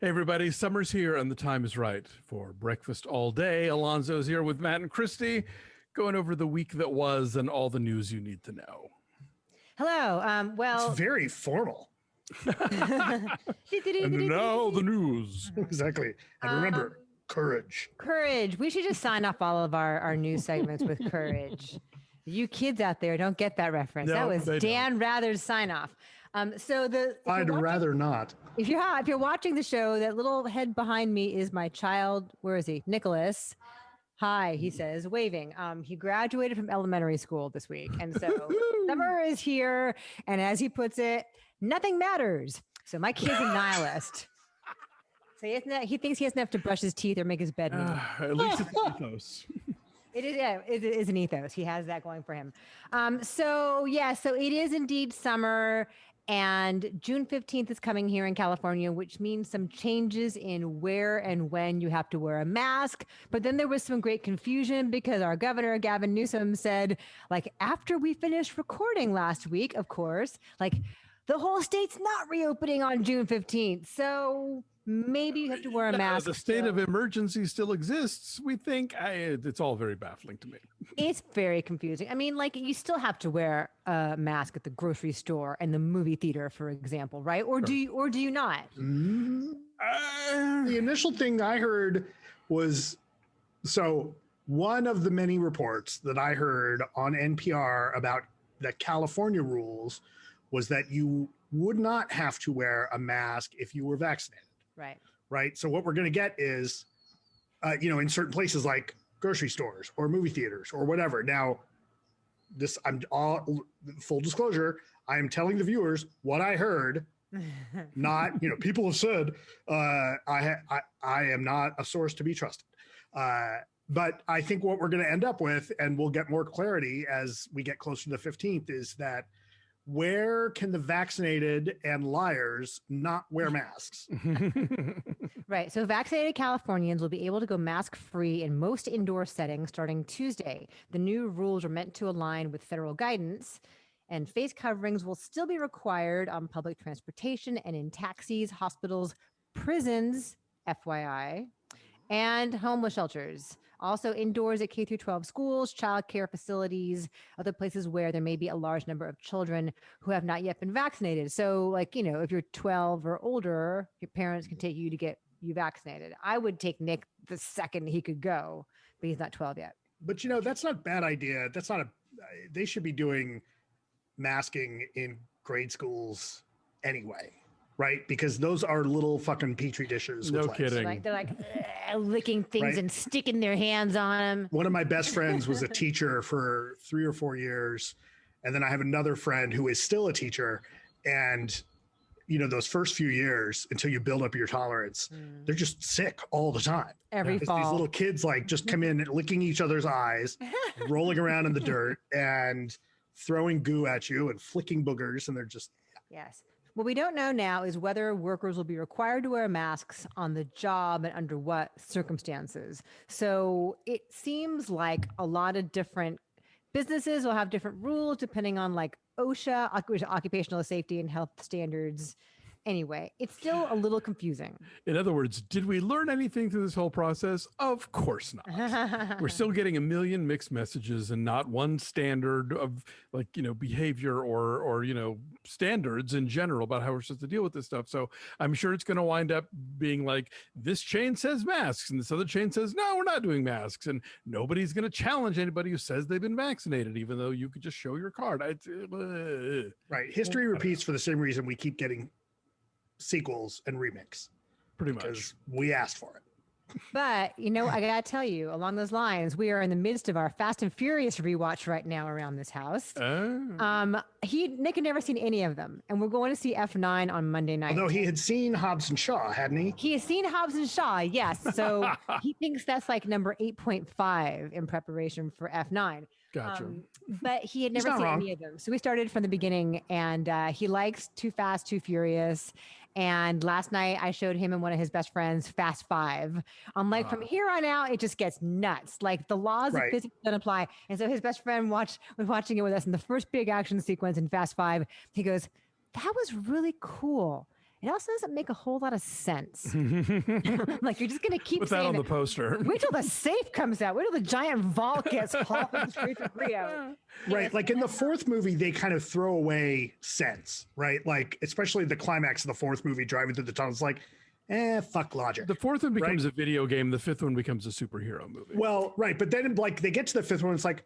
Hey everybody, summer's here and the time is right for breakfast all day. Alonso's here with Matt and Christy, going over the week that was and all the news you need to know. Hello. Well, it's very formal. And now the news. Exactly. And remember, courage. Courage. We should just sign off all of our news segments with courage. You kids out there don't get that reference. No, that was Dan don't. Rather's sign off. I'd rather not. If you're watching the show, that little head behind me is my child. Where is he? Nicholas. Hi, he says, waving. He graduated from elementary school this week. And so summer is here. And as he puts it, nothing matters. So my kid's a nihilist. So he thinks he doesn't have to brush his teeth or make his bed. At least it's an ethos. It is an ethos. He has that going for him. So it is indeed summer. And June 15th is coming here in California, which means some changes in where and when you have to wear a mask. But then there was some great confusion because our governor, Gavin Newsom, said, like, after we finished recording last week, of course, like, the whole state's not reopening on June 15th. So maybe you have to wear a mask. The state of emergency still exists. We think it's all very baffling to me. It's very confusing. I mean, like, you still have to wear a mask at the grocery store and the movie theater, for example, right? Or do you not? The initial thing I heard was, so one of the many reports that I heard on NPR about the California rules was that you would not have to wear a mask if you were vaccinated. Right. So what we're going to get is, in certain places like grocery stores or movie theaters or whatever. Now, I'm all full disclosure. I am telling the viewers what I heard. Not, people have said I am not a source to be trusted. But I think what we're going to end up with, and we'll get more clarity as we get closer to the 15th, is that where can the vaccinated and liars not wear masks? Right. So vaccinated Californians will be able to go mask-free in most indoor settings starting Tuesday. The new rules are meant to align with federal guidance, and face coverings will still be required on public transportation and in taxis, hospitals, prisons, FYI, and homeless shelters. Also indoors at K through 12 schools, childcare facilities, other places where there may be a large number of children who have not yet been vaccinated. So, like, if you're 12 or older, your parents can take you to get you vaccinated. I would take Nick the second he could go, but he's not 12 yet. But, that's not a bad idea. They should be doing masking in grade schools anyway. Right, because those are little fucking petri dishes. No kidding. They're like licking things right? And sticking their hands on them. One of my best friends was a teacher for 3 or 4 years, and then I have another friend who is still a teacher. And those first few years until you build up your tolerance, they're just sick all the time. Every fall, these little kids like just come in licking each other's eyes, rolling around in the dirt, and throwing goo at you and flicking boogers, and they're just yes. What we don't know now is whether workers will be required to wear masks on the job and under what circumstances. So it seems like a lot of different businesses will have different rules depending on like OSHA, occupational safety and health standards. Anyway, it's still a little confusing. In other words, did we learn anything through this whole process? Of course not. We're still getting a million mixed messages and not one standard of behavior or standards in general about how we're supposed to deal with this stuff. So I'm sure it's going to wind up being like, this chain says masks and this other chain says, no, we're not doing masks. And nobody's going to challenge anybody who says they've been vaccinated, even though you could just show your card. Right. History repeats for the same reason we keep getting sequels and remakes. Pretty much. Because we asked for it. But, I got to tell you, along those lines, we are in the midst of our Fast and Furious rewatch right now around this house. Oh. Nick had never seen any of them, and we're going to see F9 on Monday night. Although he had seen Hobbs and Shaw, hadn't he? He has seen Hobbs and Shaw, yes. So he thinks that's like number 8.5 in preparation for F9. Gotcha. But he had never seen any of them. So we started from the beginning, and he likes Too Fast, Too Furious. And last night I showed him and one of his best friends Fast 5. I'm like, from here on out, it just gets nuts. Like the laws of physics don't apply. And so his best friend was watching it with us. And the first big action sequence in Fast 5, he goes, that was really cool. It also doesn't make a whole lot of sense. Like, you're just going to keep Put that saying on the poster. Wait till the safe comes out. Wait till the giant vault gets hauled from the streets of Rio. Right. Like in the fourth movie, they kind of throw away sense, right? Like, especially the climax of the fourth movie, driving through the tunnel. It's like, fuck logic. The fourth one becomes a video game. The fifth one becomes a superhero movie. Well, right. But then, like, they get to the fifth one. It's like,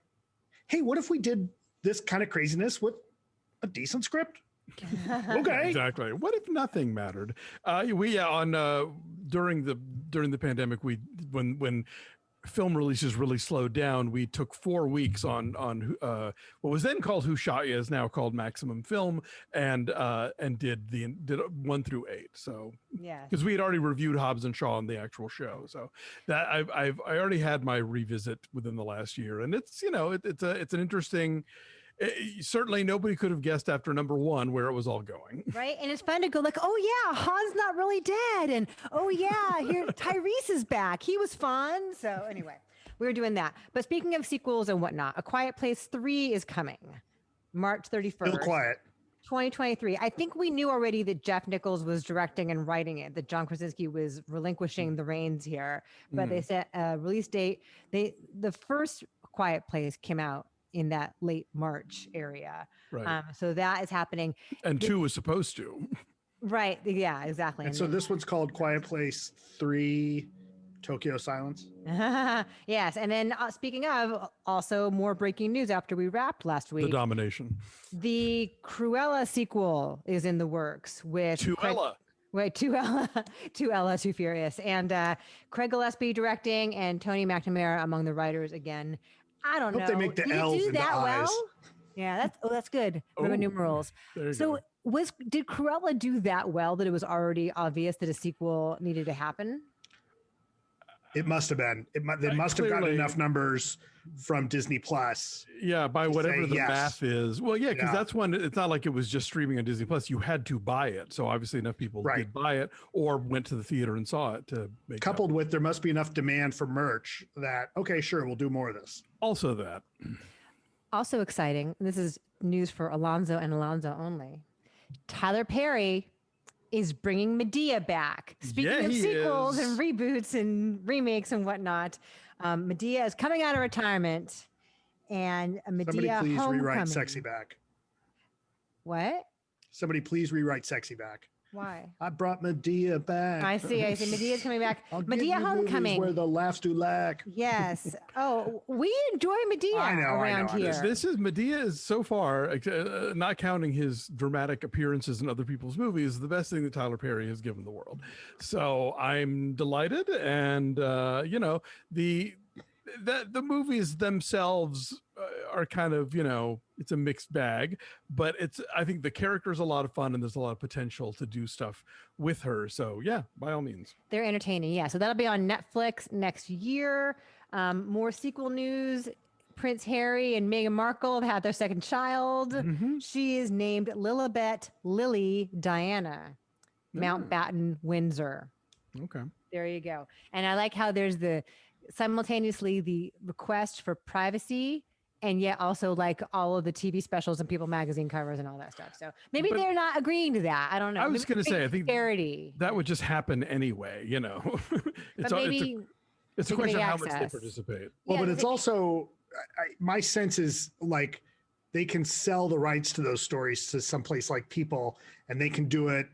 hey, what if we did this kind of craziness with a decent script? Okay. Exactly. What if nothing mattered? During the pandemic, when film releases really slowed down, we took 4 weeks on what was then called Who Shot Ya is now called Maximum Film, and did 1 through 8. So yeah, because we had already reviewed Hobbs and Shaw on the actual show, so that I already had my revisit within the last year, and it's it's an interesting. Certainly nobody could have guessed after number 1 where it was all going. Right. And it's fun to go like, oh yeah, Han's not really dead. And oh yeah, here Tyrese is back. He was fun. So anyway, we were doing that. But speaking of sequels and whatnot, A Quiet Place 3 is coming March 31st. Still quiet. 2023. I think we knew already that Jeff Nichols was directing and writing it, that John Krasinski was relinquishing the reins here. But they set a release date. The first Quiet Place came out in that late March area. Right. So that is happening. And 2 was supposed to. Right. Yeah, exactly. And so this one's called Quiet Place 3, Tokyo Silence. Yes. And then speaking of, also more breaking news after we wrapped last week. The Domination. The Cruella sequel is in the works with Cruella. Wait, Too Furious. And Craig Gillespie directing and Tony McNamara among the writers again. I don't know. Hope they make the L's do into that eyes. well? Yeah, that's good. Roman numerals. So did Cruella do that well that it was already obvious that a sequel needed to happen? It must have been. They must have gotten enough numbers from Disney Plus. Yeah, by whatever the yes. math is. Well, yeah, because that's when it's not like it was just streaming on Disney Plus. You had to buy it. So obviously enough people did buy it or went to the theater and saw it to make coupled with there must be enough demand for merch that, okay, sure, we'll do more of this. Also that. Also exciting. This is news for Alonso and Alonso only. Tyler Perry is bringing Madea back. Speaking of sequels and reboots and remakes and whatnot, Madea is coming out of retirement, and Madea Somebody please Homecoming. rewrite Sexy back. What? Somebody please rewrite Sexy back. Why? I brought Madea back. I see. Medea's coming back. I'll give Madea you Homecoming. movies where the laughs do lack. Yes. Oh, we enjoy Madea around here. This is Medea is so far, not counting his dramatic appearances in other people's movies, the best thing that Tyler Perry has given the world. So I'm delighted, and the movies themselves are kind of, it's a mixed bag, but I think the character's a lot of fun and there's a lot of potential to do stuff with her. So yeah, by all means. They're entertaining. Yeah. So that'll be on Netflix next year. More sequel news. Prince Harry and Meghan Markle have had their second child. Mm-hmm. She is named Lilibet Lily Diana, Mountbatten, Windsor. Okay. There you go. And I like how there's simultaneously the request for privacy, and yet also like all of the TV specials and People magazine covers and all that stuff. So maybe they're not agreeing to that. I don't know. I was going to say, I think parity. That would just happen anyway, It's a question of how much they participate. Well, but it's also, my sense is like they can sell the rights to those stories to someplace like People, and they can do it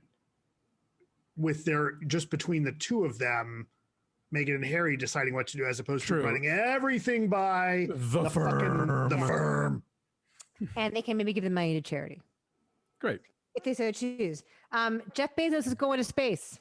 with just between the two of them, Meghan and Harry deciding what to do, as opposed to running everything by the firm. And they can maybe give the money to charity. Great. If they so choose. Jeff Bezos is going to space.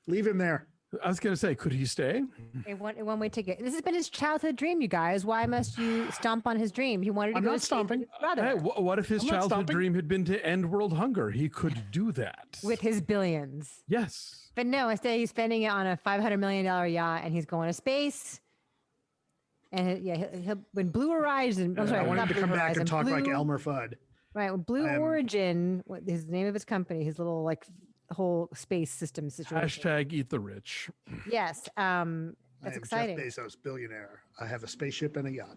Leave him there. I was going to say, could he stay? A one-way ticket. This has been his childhood dream, you guys. Why must you stomp on his dream? He wanted to go to space with his brother. Hey, what if his childhood dream had been to end world hunger? He could do that. With his billions. Yes. But no, instead he's spending it on a $500 million yacht, and he's going to space. And he'll when Blue Horizon. I'm sorry, I want him to come back and talk like Elmer Fudd. Right, when Blue Origin, his name of his company, his little whole space system situation. # eat the rich. Yes, that's exciting. Jeff Bezos, billionaire. I have a spaceship and a yacht.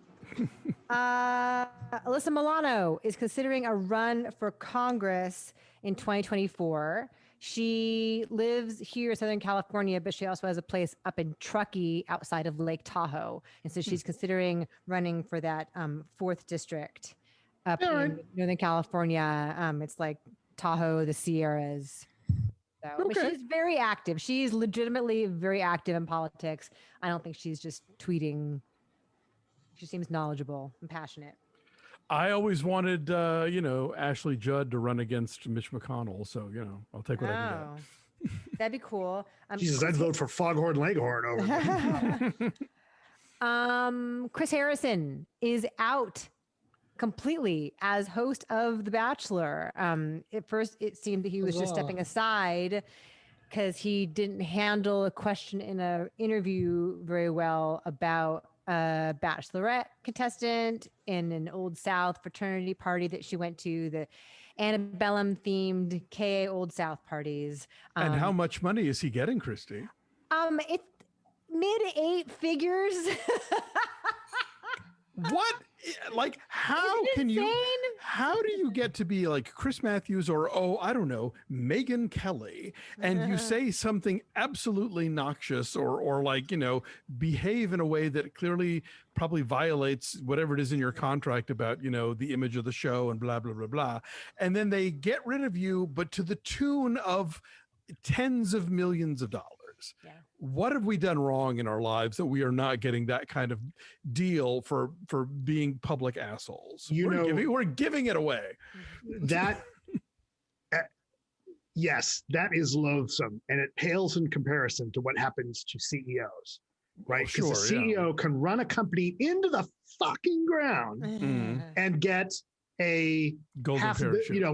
Alyssa Milano is considering a run for Congress in 2024. She lives here in Southern California, but she also has a place up in Truckee outside of Lake Tahoe. And so she's considering running for that 4th district up in Northern California. It's like Tahoe, the Sierras. So, but she's very active. She's legitimately very active in politics. I don't think she's just tweeting. She seems knowledgeable and passionate. I always wanted, Ashley Judd to run against Mitch McConnell. So, I'll take what I can get. That'd be cool. Jesus, I'd vote for Foghorn Leghorn over. Chris Harrison is out completely as host of The Bachelor. At first, it seemed that he was just stepping aside because he didn't handle a question in an interview very well about a bachelorette contestant in an Old South fraternity party that she went to, the antebellum themed KA Old South parties. And how much money is he getting, Christy? It's mid-8 figures. What? Like, how do you get to be like Chris Matthews or, I don't know, Meghan Kelly, and you say something absolutely noxious or like, behave in a way that clearly probably violates whatever it is in your contract about, the image of the show and blah, blah, blah, blah. And then they get rid of you, but to the tune of tens of millions of dollars. Yeah. What have we done wrong in our lives that we are not getting that kind of deal for being public assholes? We're giving it away. That yes, that is loathsome, and it pales in comparison to what happens to CEOs, right? Because the CEO can run a company into the fucking ground and get a golden parachute.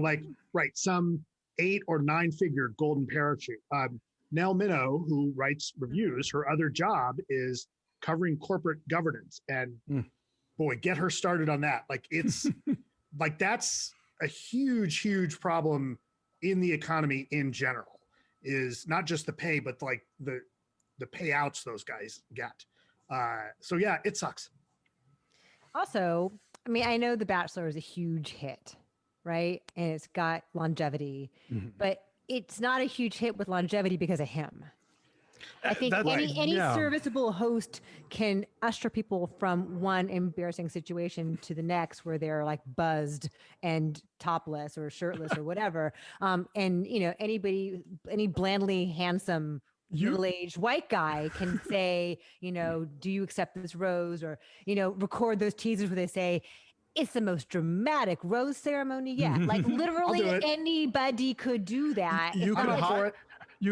Some 8 or 9 figure golden parachute. Nell Minow, who writes reviews, her other job is covering corporate governance. And boy, get her started on that. Like it's like that's a huge, huge problem in the economy in general, is not just the pay, but like the payouts those guys get. So yeah, it sucks. Also, I mean, I know The Bachelor is a huge hit, right? And it's got longevity, but it's not a huge hit with longevity because of him. I think any serviceable host can usher people from one embarrassing situation to the next where they're like buzzed and topless or shirtless or whatever. And any blandly handsome middle-aged white guy can say, do you accept this rose? Or, record those teasers where they say, it's the most dramatic rose ceremony yet. Like literally anybody could do that. You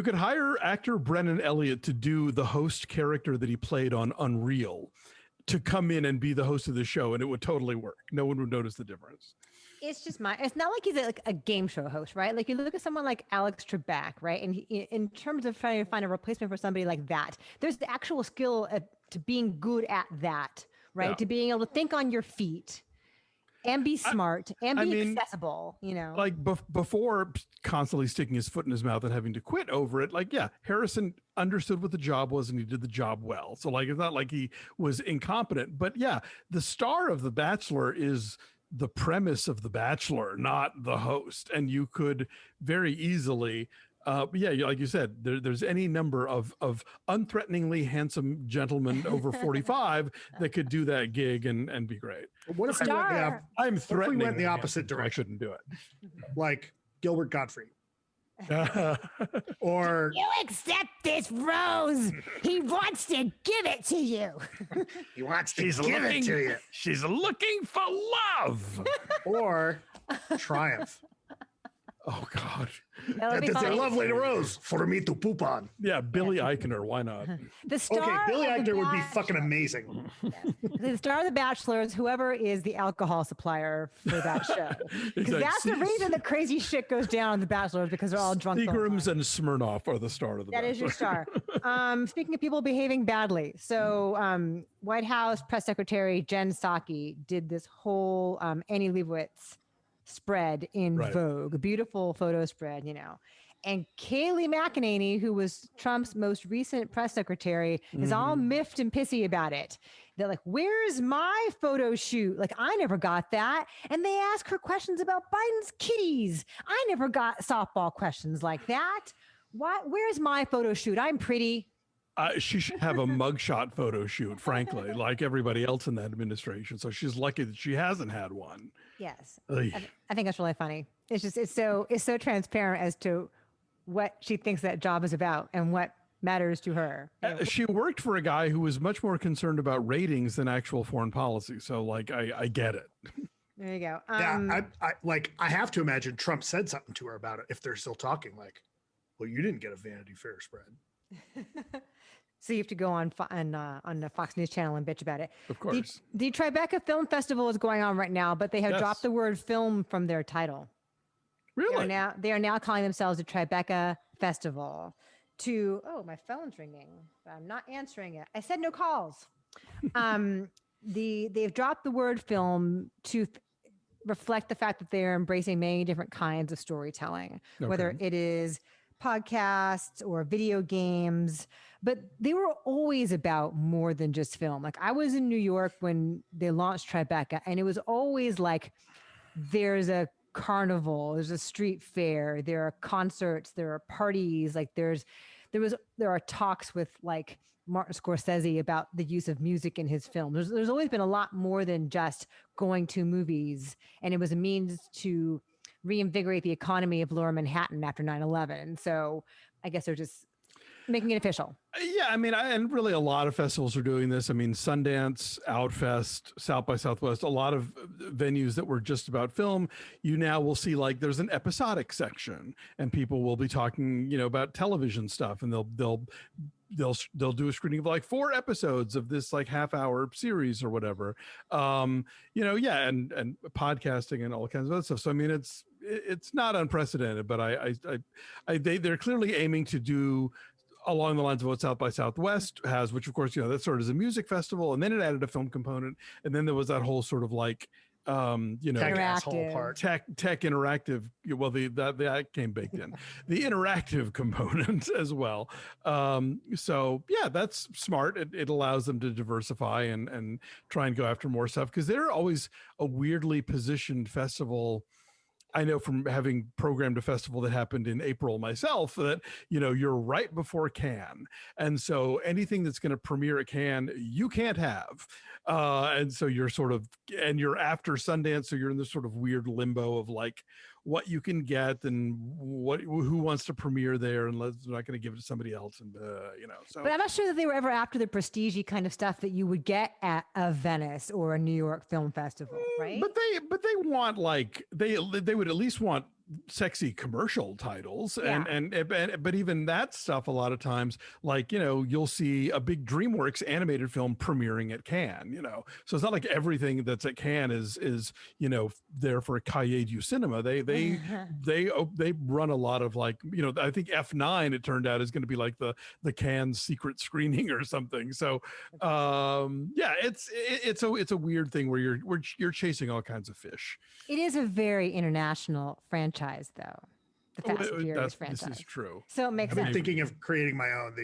could hire actor Brennan Elliott to do the host character that he played on Unreal to come in and be the host of the show, and it would totally work. No one would notice the difference. It's just it's not like he's a game show host, right? Like you look at someone like Alex Trebek, right? And in terms of trying to find a replacement for somebody like that, there's the actual skill to being good at that, right? Yeah. To being able to think on your feet. And be smart and be accessible, Like before constantly sticking his foot in his mouth and having to quit over it. Like, Harrison understood what the job was and he did the job well. So like, it's not like he was incompetent, but the star of The Bachelor is the premise of The Bachelor, not the host. And you could very easily, like you said, there's any number of unthreateningly handsome gentlemen over 45 that could do that gig and be great. What if I'm threatening? We went the opposite direction. I shouldn't do it. Like Gilbert Gottfried. Or you accept this rose. He wants to give it to you. He wants to give it to you. She's looking for love. Or Triumph. Oh God. That is a lovely rose for me to poop on. Yeah, Billy Eichner, why not? Billy Eichner would be fucking amazing. The star of The Bachelor is whoever is the alcohol supplier for that show. Because that's the reason the crazy shit goes down on The Bachelor, is because they're all drunk. Seagrams and Smirnoff are the star of The Bachelor. That is your star. Speaking of people behaving badly, so White House Press Secretary Jen Psaki did this whole Annie Leibovitz spread in Vogue, a beautiful photo spread, And Kayleigh McEnany, who was Trump's most recent press secretary, is all miffed and pissy about it. They're like, where's my photo shoot? Like, I never got that. And they ask her questions about Biden's kitties. I never got softball questions like that. Why? Where's my photo shoot? I'm pretty. She should have a mugshot photo shoot, frankly, like everybody else in that administration. So she's lucky that she hasn't had one. Yes. Ugh. I think that's really funny. It's so transparent as to what she thinks that job is about and what matters to her. She worked for a guy who was much more concerned about ratings than actual foreign policy. So like, I get it. There you go. Yeah, I have to imagine Trump said something to her about it if they're still talking. Like, well, you didn't get a Vanity Fair spread. So you have to go on the Fox News channel and bitch about it. Of course. The Tribeca Film Festival is going on right now, but they have dropped the word film from their title. Really? They are now calling themselves the Tribeca Festival. My phone's ringing, but I'm not answering it. I said no calls. They've dropped the word film to reflect the fact that they are embracing many different kinds of storytelling, whether it is podcasts or video games, but they were always about more than just film. Like, I was in New York when they launched Tribeca, and it was always like, there's a carnival, there's a street fair, there are concerts, there are parties, like there are talks with like Martin Scorsese about the use of music in his film. There's always been a lot more than just going to movies, and it was a means to reinvigorate the economy of Lower Manhattan after 9/11. So I guess they're just making it official. Yeah, I mean, and really a lot of festivals are doing this. I mean, Sundance, Outfest, South by Southwest, a lot of venues that were just about film. You now will see like there's an episodic section, and people will be talking, about television stuff, and they'll do a screening of like 4 episodes of this like half-hour series or whatever. And podcasting and all kinds of other stuff. So I mean, it's not unprecedented, but they're clearly aiming to do along the lines of what South by Southwest has, which of course, that sort of is a music festival, and then it added a film component, and then there was that whole sort of like interactive part. tech interactive. Well, that came baked in the interactive component as well. So yeah, that's smart. It allows them to diversify and try and go after more stuff, because they're always a weirdly positioned festival. I know from having programmed a festival that happened in April myself that, you're right before Cannes. And so anything that's going to premiere at Cannes, you can't have. And so you're you're after Sundance. So you're in this sort of weird limbo of like what you can get and who wants to premiere there, and they're not going to give it to somebody else. And, so. But I'm not sure that they were ever after the prestige kind of stuff that you would get at a Venice or a New York Film Festival, right? But they want like, they would at least want sexy commercial titles, but even that stuff a lot of times, like, you'll see a big DreamWorks animated film premiering at Cannes, so it's not like everything that's at Cannes is there for a Cahiers du Cinema. They run a lot of like, I think F9, it turned out, is going to be like the Cannes secret screening or something. So it's a weird thing where you're chasing all kinds of fish. It is a very international franchise, though. The Fast and Furious franchise. This is true. So it makes sense. I'm thinking of creating my own.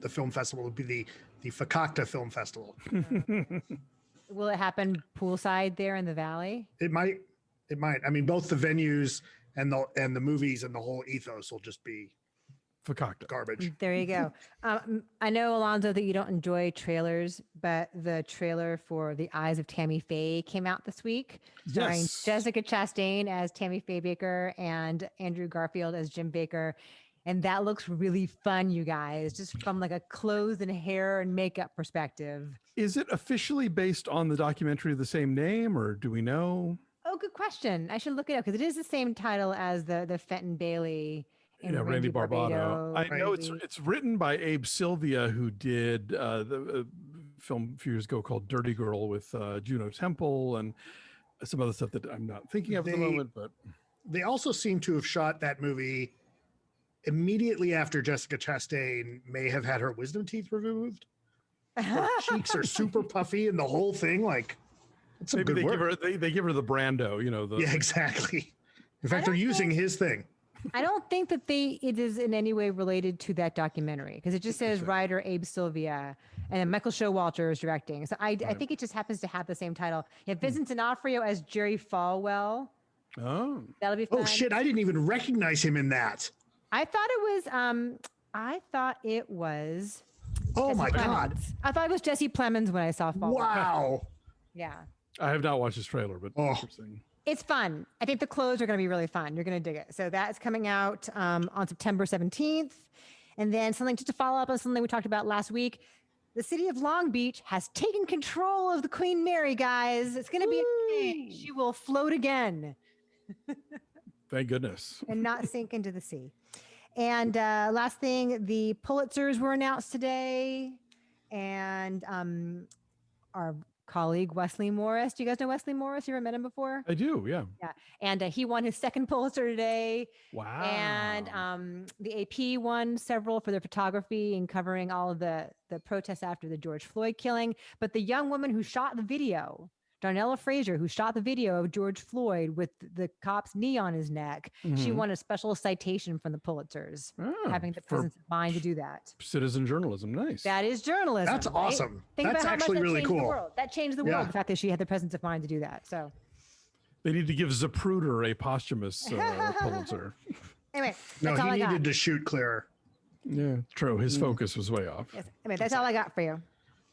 The film festival would be the Fakakta Film Festival. Will it happen poolside there in the valley? It might. I mean, both the venues and the movies and the whole ethos will just be Fakakta garbage. There you go. I know, Alonso, that you don't enjoy trailers, but the trailer for The Eyes of Tammy Faye came out this week, starring Jessica Chastain as Tammy Faye Baker and Andrew Garfield as Jim Baker. And that looks really fun, you guys, just from like a clothes and hair and makeup perspective. Is it officially based on the documentary of the same name, or do we know? Oh, good question. I should look it up, because it is the same title as the Fenton Bailey and Randy Barbado. I know it's written by Abe Sylvia, who did the film a few years ago called Dirty Girl with Juno Temple and some other stuff that I'm not thinking of at the moment. But they also seem to have shot that movie immediately after Jessica Chastain may have had her wisdom teeth removed. Her cheeks are super puffy, and the whole thing, like, it's some maybe good work. they give her the Brando, Yeah, exactly. In fact, they're using his thing. I don't think that it is in any way related to that documentary because it just says writer Abe Sylvia and then Michael Showalter is directing. So I think it just happens to have the same title. Yeah, Vincent D'Onofrio as Jerry Falwell. Oh, That'll be fun. Oh shit! I didn't even recognize him in that. I thought it was. Oh Jesse my Plemons. god! I thought it was Jesse Plemons when I saw Falwell. Wow. Yeah. I have not watched this trailer, but interesting. It's fun. I think the clothes are going to be really fun. You're going to dig it. So that's coming out on September 17th. And then something just to follow up on something we talked about last week. The city of Long Beach has taken control of the Queen Mary, guys. It's going to be a thing. She will float again. Thank goodness. And not sink into the sea. And last thing, the Pulitzers were announced today. And our colleague Wesley Morris. Do you guys know Wesley Morris? You ever met him before? I do, yeah. Yeah. And he won his second Pulitzer today. Wow. And the AP won several for their photography and covering all of the protests after the George Floyd killing. But the young woman who shot the video, Darnella Frazier, who shot the video of George Floyd with the cop's knee on his neck, she won a special citation from the Pulitzers, having the presence of mind to do that. Citizen journalism, nice. That is journalism. That's right? awesome. Think That's about how actually much that really changed cool. The world. That changed the world, the fact that she had the presence of mind to do that. So they need to give Zapruder a posthumous Pulitzer. anyway, No, that's all he I got. needed to shoot clearer. Yeah, true. His focus was way off. Yes. Anyway, that's all I got for you.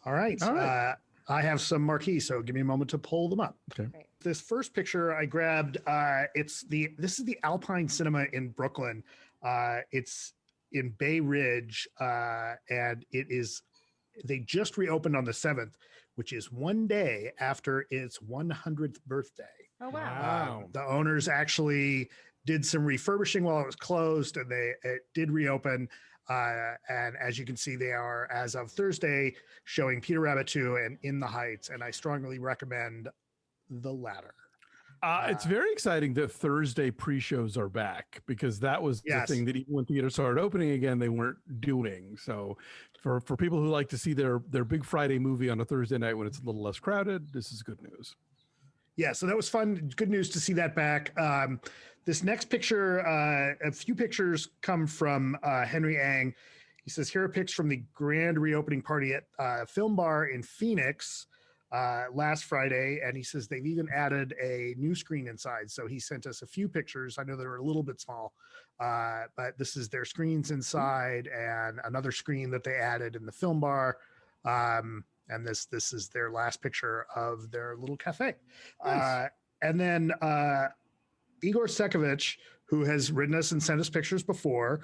All right. All right. I have some marquees, so give me a moment to pull them up. Okay. Great. This first picture I grabbed, this is the Alpine Cinema in Brooklyn. It's in Bay Ridge, and they just reopened on the 7th, which is one day after its 100th birthday. Oh, wow. The owners actually did some refurbishing while it was closed, and it did reopen. And as you can see, they are, as of Thursday, showing Peter Rabbit 2 and In the Heights, and I strongly recommend the latter. It's very exciting that Thursday pre-shows are back, because that was the thing that even when theaters started opening again, they weren't doing. So for people who like to see their big Friday movie on a Thursday night when it's a little less crowded, this is good news. Yeah, so that was fun. Good news to see that back. This next picture, a few pictures come from Henry Ang. He says, here are pics from the grand reopening party at Film Bar in Phoenix last Friday. And he says they've even added a new screen inside. So he sent us a few pictures. I know they were a little bit small, but this is their screens inside and another screen that they added in the Film Bar. And this is their last picture of their little cafe. Nice. And then Igor Sekovich, who has written us and sent us pictures before,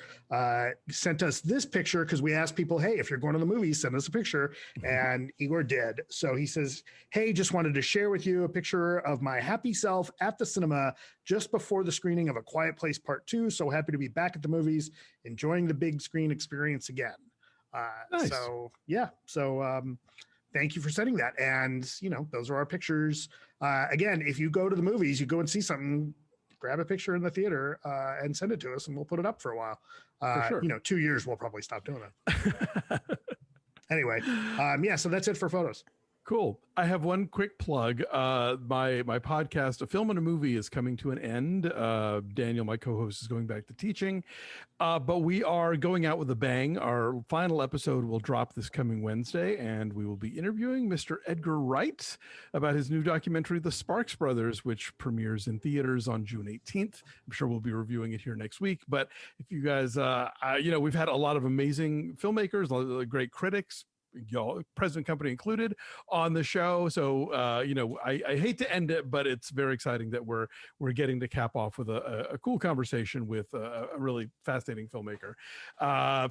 sent us this picture because we asked people, hey, if you're going to the movies, send us a picture. And Igor did. So he says, hey, just wanted to share with you a picture of my happy self at the cinema just before the screening of A Quiet Place Part 2. So happy to be back at the movies, enjoying the big screen experience again. Nice. So, yeah. So, thank you for sending that. And, those are our pictures. Again, if you go to the movies, you go and see something, grab a picture in the theater and send it to us, and we'll put it up for a while. For sure. 2 years, we'll probably stop doing it. Anyway, so that's it for photos. Cool. I have one quick plug. My podcast, A Film and a Movie, is coming to an end. Daniel, my co-host, is going back to teaching, but we are going out with a bang. Our final episode will drop this coming Wednesday, and we will be interviewing Mr. Edgar Wright about his new documentary, The Sparks Brothers, which premieres in theaters on June 18th. I'm sure we'll be reviewing it here next week. But if you guys, we've had a lot of amazing filmmakers, a lot of great critics, y'all, President Company included, on the show. So I hate to end it, but it's very exciting that we're getting to cap off with a cool conversation with a really fascinating filmmaker.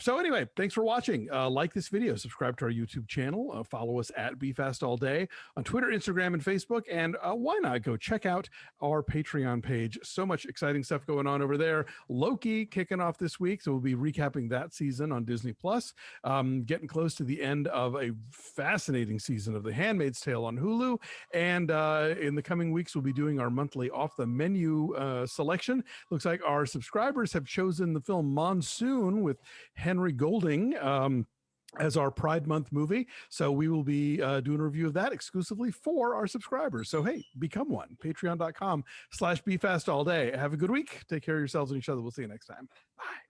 So anyway, thanks for watching. Like this video, subscribe to our YouTube channel, follow us at BeFastAllDay on Twitter, Instagram, and Facebook, and why not go check out our Patreon page. So much exciting stuff going on over there. Loki kicking off this week, so we'll be recapping that season on Disney Plus. Getting close to the end of a fascinating season of The Handmaid's Tale on Hulu, and in the coming weeks we'll be doing our monthly off the menu selection. Looks like our subscribers have chosen the film Monsoon with Henry Golding. as our Pride Month movie. So we will be doing a review of that exclusively for our subscribers. So, hey, become one. Patreon.com/BeFastAllDay. Have a good week. Take care of yourselves and each other. We'll see you next time. Bye.